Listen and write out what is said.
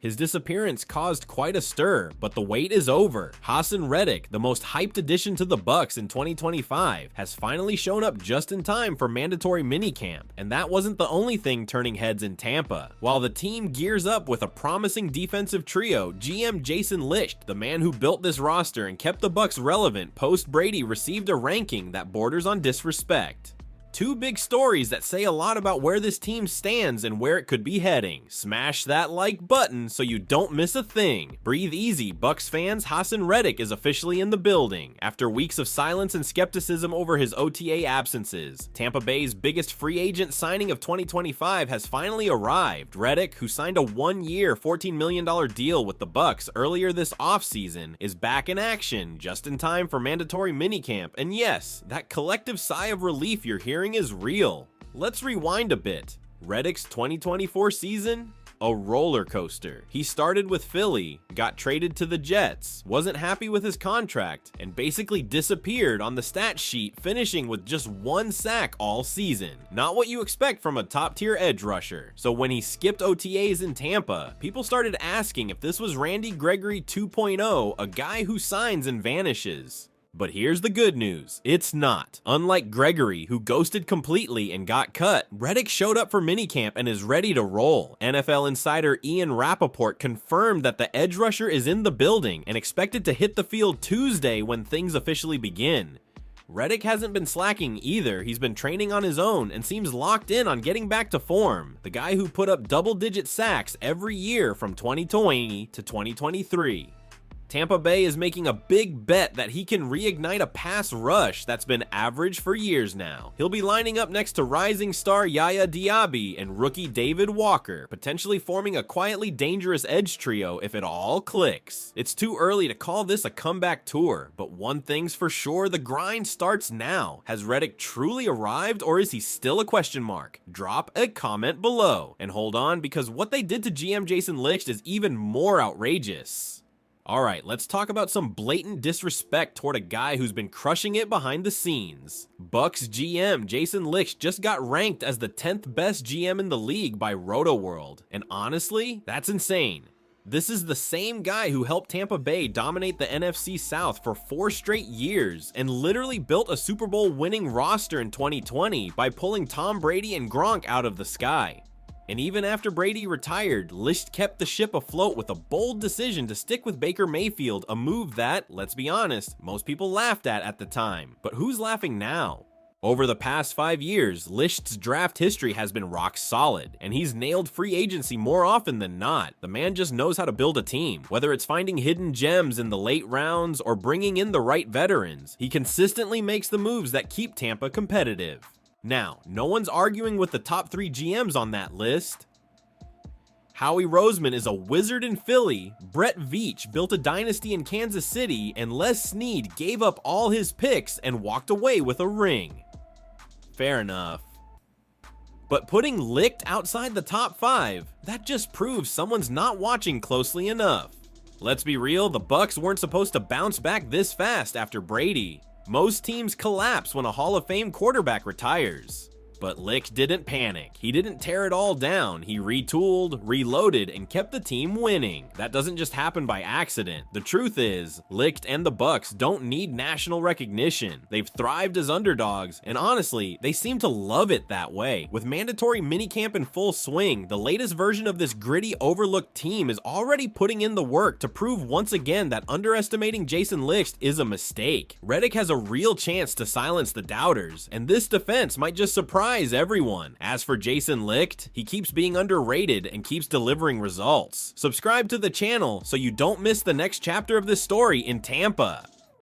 His disappearance caused quite a stir, but the wait is over. Reddick, the most hyped addition to the Bucs in 2025, has finally shown up just in time for mandatory minicamp, and that wasn't the only thing turning heads in Tampa. While the team gears up with a promising defensive trio, GM Jason Licht, the man who built this roster and kept the Bucs relevant post-Brady, received a ranking that borders on disrespect. Two big stories that say a lot about where this team stands and where it could be heading. Smash that like button so you don't miss a thing. Breathe easy, Bucs fans. Reddick is officially in the building. After weeks of silence and skepticism over his OTA absences, Tampa Bay's biggest free agent signing of 2025 has finally arrived. Reddick, who signed a one-year, $14 million deal with the Bucs earlier this offseason, is back in action just in time for mandatory minicamp. And yes, that collective sigh of relief you're hearing is real. Let's rewind a bit. Reddick's 2024 season? A roller coaster. He started with Philly, got traded to the Jets, wasn't happy with his contract, and basically disappeared on the stat sheet, finishing with just 1 sack all season. Not what you expect from a top-tier edge rusher. So when he skipped OTAs in Tampa, people started asking if this was Randy Gregory 2.0, a guy who signs and vanishes. But here's the good news, it's not. Unlike Gregory, who ghosted completely and got cut, Reddick showed up for minicamp and is ready to roll. NFL insider Ian Rappaport confirmed that the edge rusher is in the building and expected to hit the field Tuesday when things officially begin. Reddick hasn't been slacking either. He's been training on his own and seems locked in on getting back to form. The guy who put up double-digit sacks every year from 2020 to 2023. Tampa Bay is making a big bet that he can reignite a pass rush that's been average for years now. He'll be lining up next to rising star Yaya Diaby and rookie David Walker, potentially forming a quietly dangerous edge trio if it all clicks. It's too early to call this a comeback tour, but one thing's for sure, the grind starts now. Has Reddick truly arrived, or is he still a question mark? Drop a comment below. And hold on, because what they did to GM Jason Licht is even more outrageous. Alright, let's talk about some blatant disrespect toward a guy who's been crushing it behind the scenes. Bucs GM Jason Licht just got ranked as the 10th best GM in the league by RotoWorld, and honestly, that's insane. This is the same guy who helped Tampa Bay dominate the NFC South for 4 straight years and literally built a Super Bowl winning roster in 2020 by pulling Tom Brady and Gronk out of the sky. And even after Brady retired, Licht kept the ship afloat with a bold decision to stick with Baker Mayfield, a move that, let's be honest, most people laughed at the time. But who's laughing now? Over the past 5 years, Licht's draft history has been rock solid, and he's nailed free agency more often than not. The man just knows how to build a team. Whether it's finding hidden gems in the late rounds or bringing in the right veterans, he consistently makes the moves that keep Tampa competitive. Now, no one's arguing with the top 3 GMs on that list. Howie Roseman is a wizard in Philly, Brett Veach built a dynasty in Kansas City, and Les Snead gave up all his picks and walked away with a ring. Fair enough. But putting Licht outside the top 5, that just proves someone's not watching closely enough. Let's be real, the Bucs weren't supposed to bounce back this fast after Brady. Most teams collapse when a Hall of Fame quarterback retires. But Licht didn't panic. He didn't tear it all down. He retooled, reloaded, and kept the team winning. That doesn't just happen by accident. The truth is, Licht and the Bucs don't need national recognition. They've thrived as underdogs, and honestly, they seem to love it that way. With mandatory minicamp in full swing, the latest version of this gritty, overlooked team is already putting in the work to prove once again that underestimating Jason Licht is a mistake. Reddick has a real chance to silence the doubters, and this defense might just surprise everyone. As for Jason Licht, he keeps being underrated and keeps delivering results. Subscribe to the channel so you don't miss the next chapter of this story in Tampa.